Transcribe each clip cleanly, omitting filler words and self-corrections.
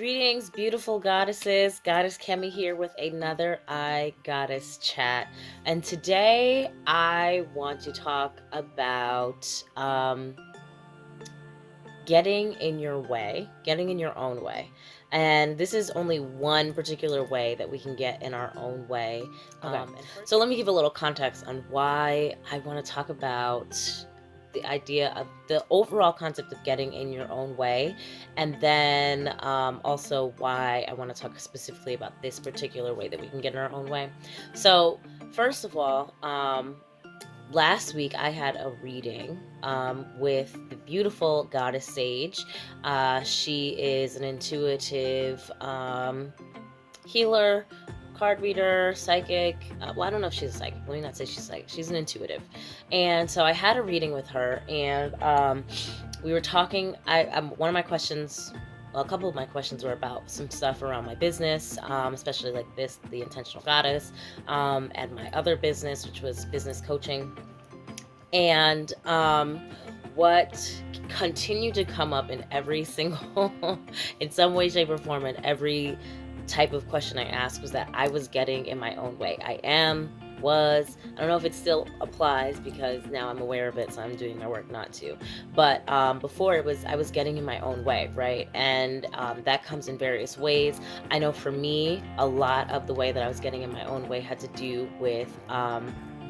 Greetings, beautiful goddesses. Goddess Kemi here with another I Goddess chat. And today I want to talk about getting in your way, getting in your own way. And this is only one particular way that we can get in our own way. So let me give a little context on why I want to talk about the idea of the overall concept of getting in your own way, and then also why I want to talk specifically about this particular way that we can get in our own way. So first of all, last week I had a reading with the beautiful goddess Sage. She is an intuitive healer, card reader, psychic. Well, I don't know if she's a psychic. Let me not say she's psychic. She's an intuitive. And so I had a reading with her, and we were talking. One of my questions, well, a couple of my questions were about some stuff around my business, especially like this, the Intentional Goddess, and my other business, which was business coaching. And what continued to come up in every single, in some way, shape, or form, in every type of question I asked was that I was getting in my own way. I don't know if it still applies because now I'm aware of it, so I'm doing my work not to. But before I was getting in my own way, right? And that comes in various ways. I know for me, a lot of the way that I was getting in my own way had to do with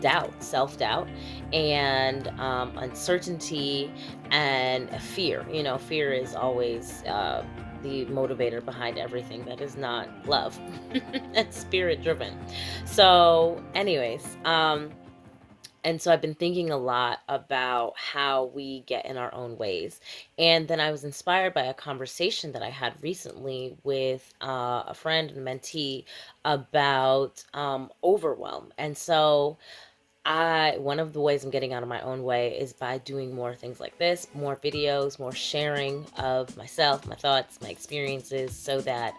doubt, self-doubt, and uncertainty and fear. Fear is always the motivator behind everything that is not love and spirit driven. So anyways, and so I've been thinking a lot about how we get in our own ways. And then I was inspired by a conversation that I had recently with a friend and mentee about overwhelm. And so one of the ways I'm getting out of my own way is by doing more things like this, more videos, more sharing of myself, my thoughts, my experiences, so that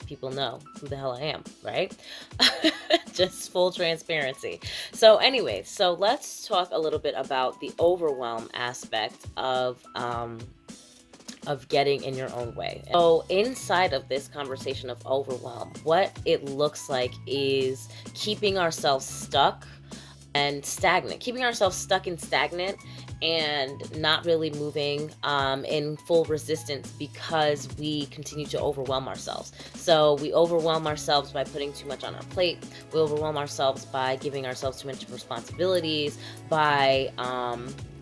people know who the hell I am, right? Just full transparency. So anyway, so let's talk a little bit about the overwhelm aspect of getting in your own way. So inside of this conversation of overwhelm, what it looks like is keeping ourselves stuck and stagnant, keeping ourselves stuck and stagnant and not really moving in full resistance because we continue to overwhelm ourselves. So we overwhelm ourselves by putting too much on our plate. We overwhelm ourselves by giving ourselves too much responsibilities, by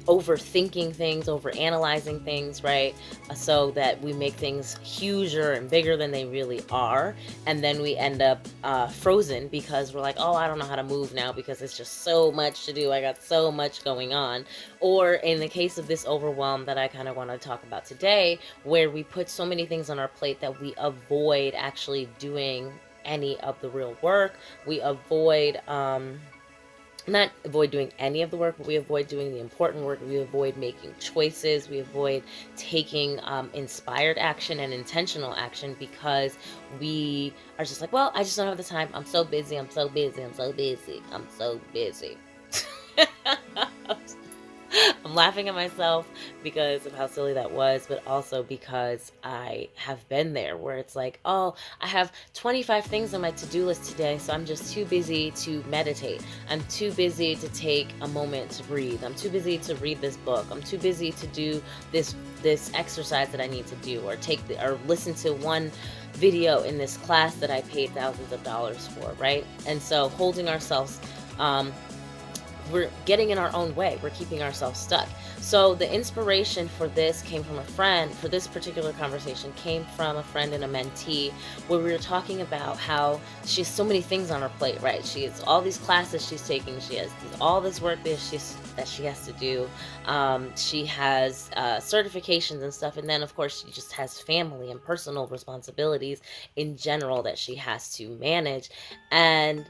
overthinking things, overanalyzing things, right? So that we make things huger and bigger than they really are. And then we end up frozen because we're like, oh, I don't know how to move now because it's just so much to do. I got so much going on. Or in the case of this overwhelm that I kind of want to talk about today, where we put so many things on our plate that we avoid actually doing any of the real work. We avoid not avoid doing any of the work, but we avoid doing the important work. We avoid making choices. We avoid taking inspired action and intentional action because we are just like, well, I just don't have the time. I'm so busy. I'm so busy. I'm so busy. I'm so busy. I'm laughing at myself because of how silly that was, but also because I have been there where it's like, oh, I have 25 things on my to-do list today, so I'm just too busy to meditate. I'm too busy to take a moment to breathe. I'm too busy to read this book. I'm too busy to do this exercise that I need to do, or or listen to one video in this class that I paid thousands of dollars for, right? And so holding ourselves we're getting in our own way. We're keeping ourselves stuck. So the inspiration for this came from a friend, for this particular conversation came from a friend and a mentee, where we were talking about how she has so many things on her plate, right? She has all these classes she's taking. She has all this work that she has to do. She has certifications and stuff. And then, of course, she just has family and personal responsibilities in general that she has to manage. And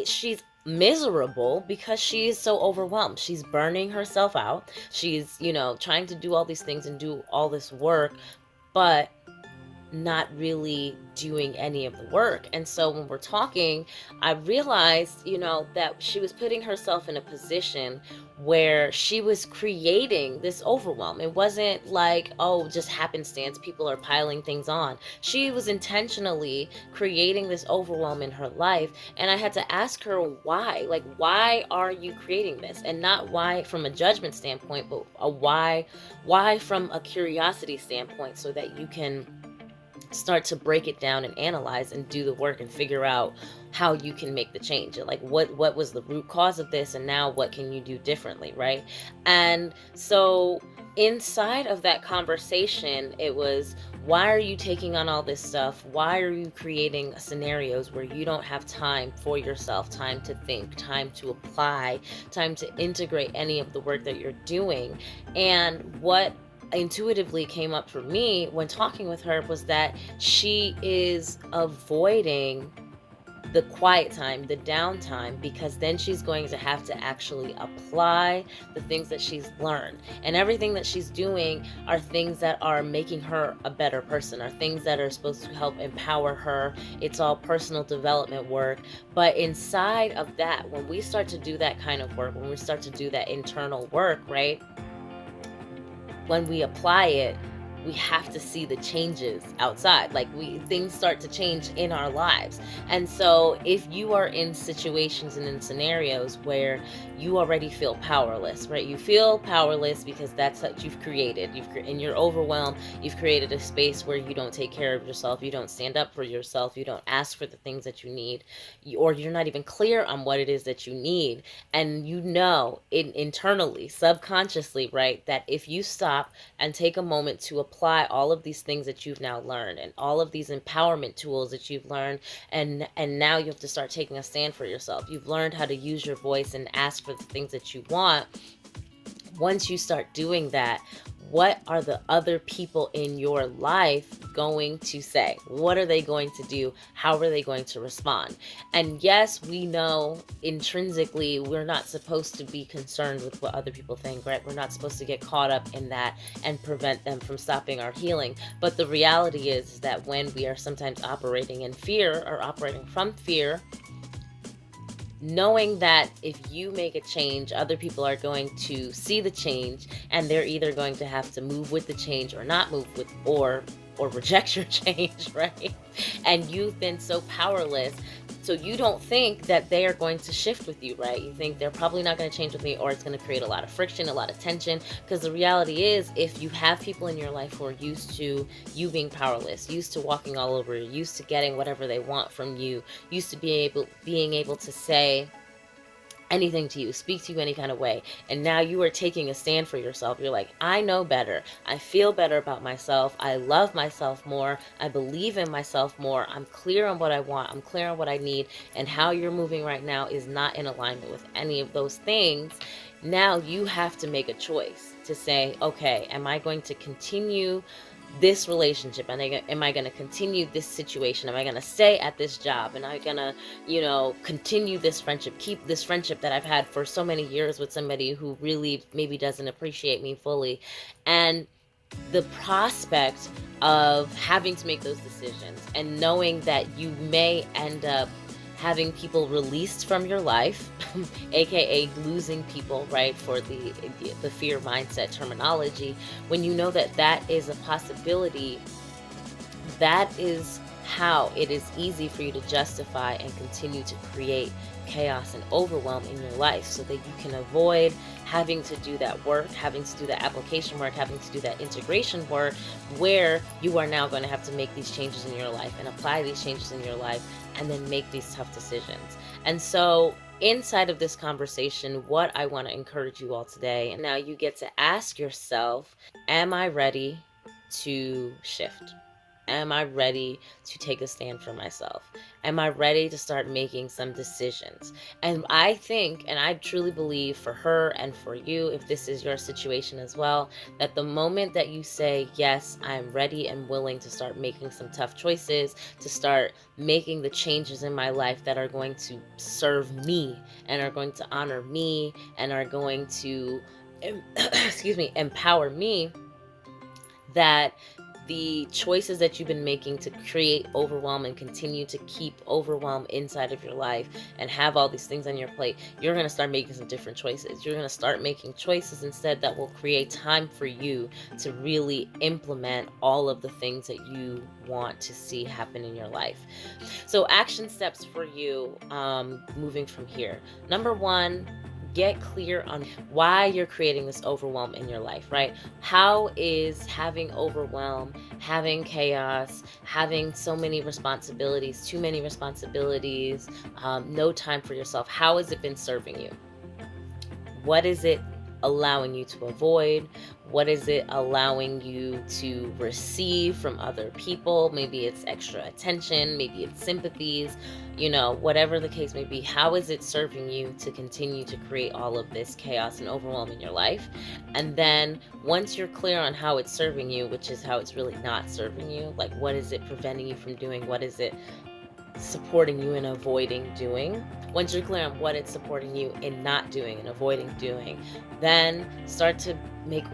she's miserable because she is so overwhelmed. She's burning herself out. She's, trying to do all these things and do all this work, but not really doing any of the work. And so when we're talking, I realized, that she was putting herself in a position where she was creating this overwhelm. It wasn't like, oh, just happenstance, people are piling things on. She was intentionally creating this overwhelm in her life. And I had to ask her why. Like, why are you creating this? And not why from a judgment standpoint, but a why from a curiosity standpoint, so that you can start to break it down and analyze and do the work and figure out how you can make the change. Like, what was the root cause of this, and now what can you do differently, right? And so inside of that conversation, it was, why are you taking on all this stuff? Why are you creating scenarios where you don't have time for yourself, time to think, time to apply, time to integrate any of the work that you're doing? And what intuitively came up for me when talking with her was that she is avoiding the quiet time, the downtime, because then she's going to have to actually apply the things that she's learned. And everything that she's doing are things that are making her a better person, are things that are supposed to help empower her. It's all personal development work. But inside of that, when we start to do that kind of work, when we start to do that internal work, right? When we apply it, we have to see the changes outside. Like, things start to change in our lives. And so if you are in situations and in scenarios where you already feel powerless, right? You feel powerless because that's what you've created. In your overwhelm, you've created a space where you don't take care of yourself. You don't stand up for yourself. You don't ask for the things that you need, or you're not even clear on what it is that you need. And internally, subconsciously, right, that if you stop and take a moment to apply all of these things that you've now learned, and all of these empowerment tools that you've learned, and now you have to start taking a stand for yourself. You've learned how to use your voice and ask for the things that you want. Once you start doing that, what are the other people in your life going to say? What are they going to do? How are they going to respond? And yes, we know intrinsically we're not supposed to be concerned with what other people think, right? We're not supposed to get caught up in that and prevent them from stopping our healing. But the reality is that when we are sometimes operating in fear, or operating from fear, knowing that if you make a change, other people are going to see the change, and they're either going to have to move with the change or not move with, or reject your change, right? And you've been so powerless. So you don't think that they are going to shift with you, right? You think they're probably not going to change with me, or it's going to create a lot of friction, a lot of tension. Because the reality is, if you have people in your life who are used to you being powerless, used to walking all over you, used to getting whatever they want from you, used to being able to say anything to you, speak to you any kind of way, and now you are taking a stand for yourself. You're like, I know better. I feel better about myself. I love myself more. I believe in myself more. I'm clear on what I want. I'm clear on what I need. And how you're moving right now is not in alignment with any of those things. Now you have to make a choice to say, okay, am I going to continue this relationship? Am I going to continue this situation? Am I going to stay at this job? Am I going to, continue this friendship, keep this friendship that I've had for so many years with somebody who really maybe doesn't appreciate me fully? And the prospect of having to make those decisions, and knowing that you may end up having people released from your life, aka losing people, right, for the fear mindset terminology. When you know that that is a possibility, that is how it is easy for you to justify and continue to create chaos and overwhelm in your life, so that you can avoid having to do that work, having to do that application work, having to do that integration work, where you are now going to have to make these changes in your life and apply these changes in your life, and then make these tough decisions. And so inside of this conversation, what I want to encourage you all today, and now you get to ask yourself, am I ready to shift? Am I ready to take a stand for myself? Am I ready to start making some decisions? And I think, and I truly believe, for her and for you, if this is your situation as well, that the moment that you say, yes, I'm ready and willing to start making some tough choices, to start making the changes in my life that are going to serve me, and are going to honor me, and are going to, empower me, that the choices that you've been making to create overwhelm and continue to keep overwhelm inside of your life and have all these things on your plate, you're going to start making some different choices. You're going to start making choices instead that will create time for you to really implement all of the things that you want to see happen in your life. So action steps for you, moving from here. Number one, get clear on why you're creating this overwhelm in your life, right? How is having overwhelm, having chaos, having so many responsibilities, too many responsibilities, no time for yourself, how has it been serving you? What is it allowing you to avoid? What is it allowing you to receive from other people? Maybe it's extra attention, maybe it's sympathies, whatever the case may be. How is it serving you to continue to create all of this chaos and overwhelm in your life? And then once you're clear on how it's serving you, which is how it's really not serving you, like what is it preventing you from doing? What is it supporting you in avoiding doing? Once you're clear on what it's supporting you in not doing and avoiding doing, then start to make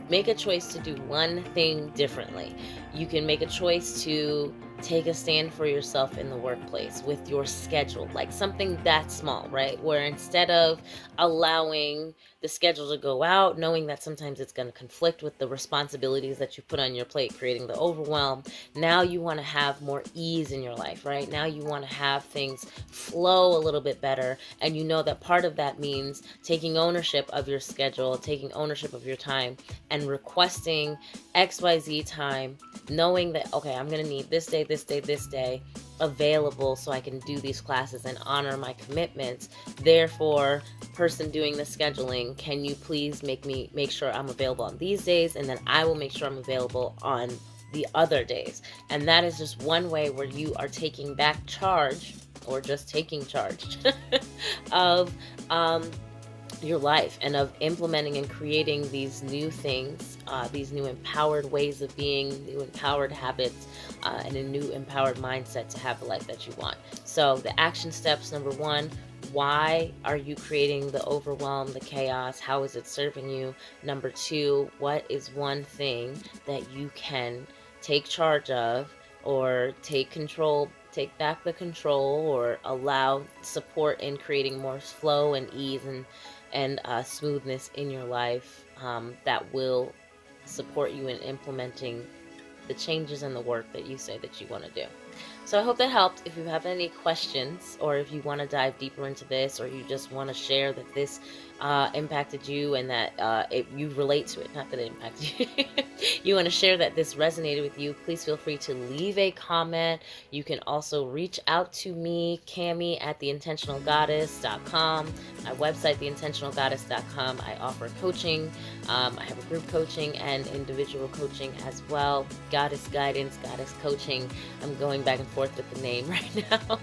make a choice to do one thing differently. You can make a choice to take a stand for yourself in the workplace with your schedule, like something that small, right? Where instead of allowing the schedule to go out, knowing that sometimes it's going to conflict with the responsibilities that you put on your plate, creating the overwhelm, now you want to have more ease in your life, right? Now you want to have things flow a little bit better. And you know that part of that means taking ownership of your schedule, taking ownership of your time, and requesting XYZ time, knowing that, okay, I'm going to need this day available so I can do these classes and honor my commitments. Therefore, person doing the scheduling, can you please make sure I'm available on these days, and then I will make sure I'm available on the other days. And that is just one way where you are taking back charge, or just taking charge of your life, and of implementing and creating these new things, these new empowered ways of being, new empowered habits, and a new empowered mindset to have the life that you want. So the action steps: number one, why are you creating the overwhelm, the chaos? How is it serving you? Number two, what is one thing that you can take charge of, or take back the control, or allow support in creating more flow and ease and smoothness in your life, that will support you in implementing the changes and the work that you say that you want to do. So I hope that helped. If you have any questions, or if you want to dive deeper into this, or you just want to share that this impacted you, and that you relate to it, not that it impacted you, you want to share that this resonated with you, please feel free to leave a comment. You can also reach out to me, Cami, at theintentionalgoddess.com, my website, theintentionalgoddess.com. I offer coaching. I have a group coaching and individual coaching as well. Goddess guidance, goddess coaching. I'm going back and forth with the name right now.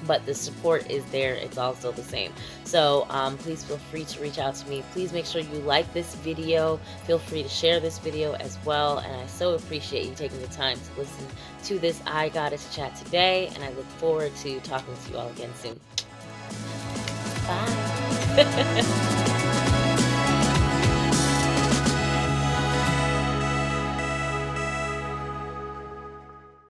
But the support is there. It's also the same. So please feel free to reach out to me. Please make sure you like this video. Feel free to share this video as well. And I so appreciate you taking the time to listen to this I Goddess chat today. And I look forward to talking to you all again soon. Bye.